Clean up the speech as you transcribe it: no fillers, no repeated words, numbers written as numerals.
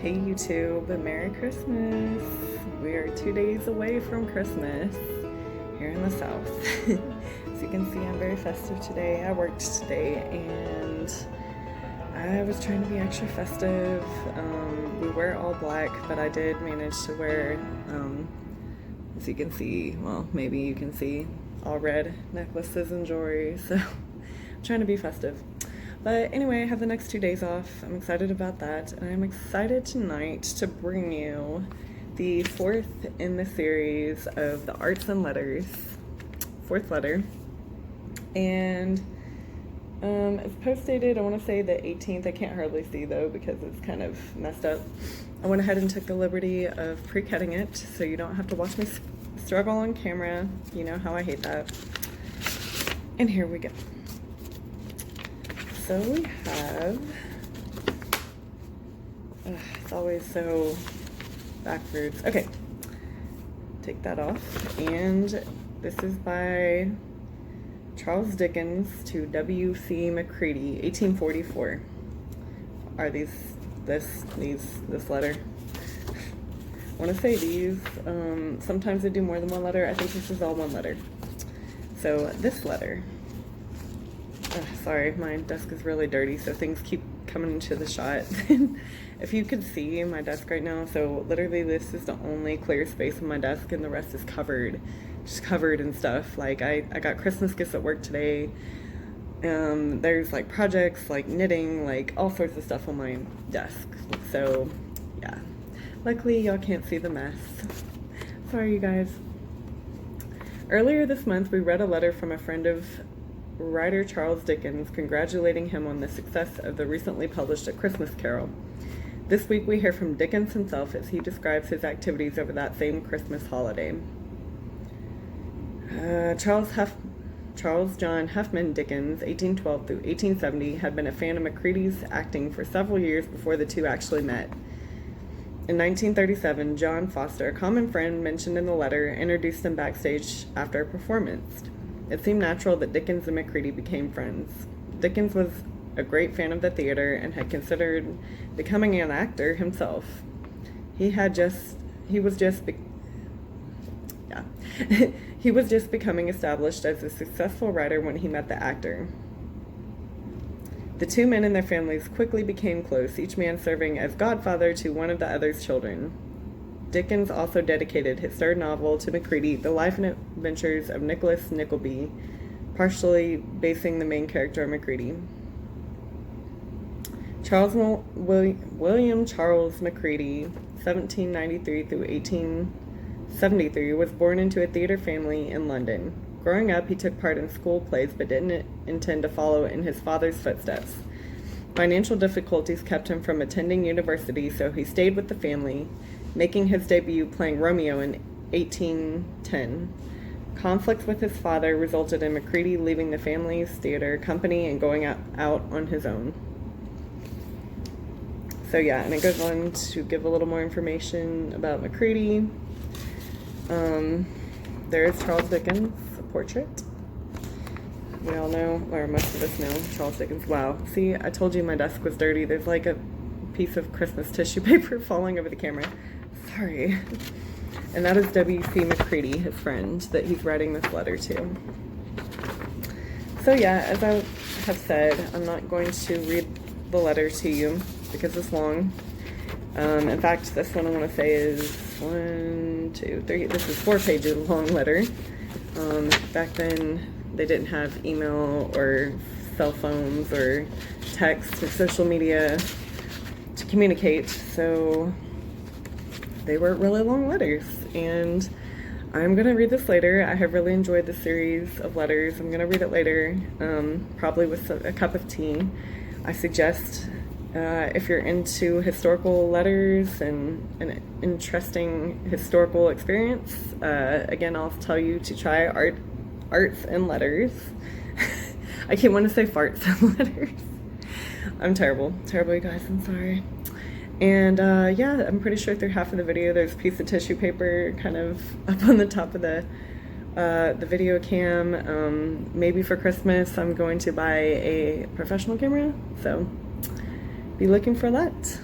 Hey YouTube, Merry Christmas! We're 2 days away from Christmas here in the South. As you can see, I'm very festive today. I worked today and I was trying to be extra festive. We wear all black, but I did manage to wear, as you can see, well, maybe you can see, all red necklaces and jewelry, so I'm trying to be festive. But anyway, I have the next 2 days off. I'm excited about that, and I'm excited tonight to bring you the fourth in the series of the Arts and Letters, fourth letter. And it's post-dated, I want to say the 18th. I can't hardly see though because it's kind of messed up. I went ahead and took the liberty of pre-cutting it so you don't have to watch me struggle on camera. You know how I hate that. And here we go. So we have, it's always so backwards. Okay, take that off. And this is by Charles Dickens to W.C. Mccready, 1844. Are this letter? I want to say these, sometimes they do more than one letter. I think this is all one letter. So this letter. Sorry, my desk is really dirty, so things keep coming into the shot. If you could see my desk right now, so literally this is the only clear space on my desk and the rest is covered, just covered in stuff. Like I got Christmas gifts at work today. There's like projects, like knitting, like all sorts of stuff on my desk. So yeah, luckily y'all can't see the mess. Sorry you guys. Earlier this month, we read a letter from a friend of writer Charles Dickens congratulating him on the success of the recently published A Christmas Carol. This week we hear from Dickens himself as he describes his activities over that same Christmas holiday. Charles John Hoffman Dickens, 1812 through 1870, had been a fan of Mccready's acting for several years before the two actually met. In 1937, John Foster, a common friend mentioned in the letter, introduced them backstage after a performance. It seemed natural that Dickens and Mccready became friends. Dickens was a great fan of the theater and had considered becoming an actor himself. He was just becoming established as a successful writer when he met the actor. The two men and their families quickly became close, each man serving as godfather to one of the other's children. Dickens also dedicated his third novel to Mccready, The Life and Adventures of Nicholas Nickleby, partially basing the main character on Mccready. William Charles Mccready, 1793 through 1873, was born into a theater family in London. Growing up, he took part in school plays but didn't intend to follow in his father's footsteps. Financial difficulties kept him from attending university, so he stayed with the family, making his debut playing Romeo in 1810. Conflicts with his father resulted in Mccready leaving the family's theater company and going out on his own. So yeah, and it goes on to give a little more information about Mccready. There's Charles Dickens' portrait. We all know, or most of us know, Charles Dickens. Wow, see, I told you my desk was dirty. There's like a piece of Christmas tissue paper falling over the camera. Sorry. And that is W.C. Mccready, his friend, that he's writing this letter to. So yeah, as I have said, I'm not going to read the letter to you because it's long. In fact, this one I want to say is 1, 2, 3. This is 4 pages long letter. Back then, they didn't have email or cell phones or text or social media to communicate, so they were really long letters. And I'm going to read this later. I have really enjoyed the series of letters. I'm going to read it later, probably with a cup of tea. I suggest if you're into historical letters and an interesting historical experience, again, I'll tell you to try Arts and Letters. I keep wanting to say farts and letters. I'm terrible, you guys, I'm sorry. And yeah, I'm pretty sure through half of the video there's a piece of tissue paper kind of up on the top of the video cam. Maybe for Christmas I'm going to buy a professional camera, so be looking for that.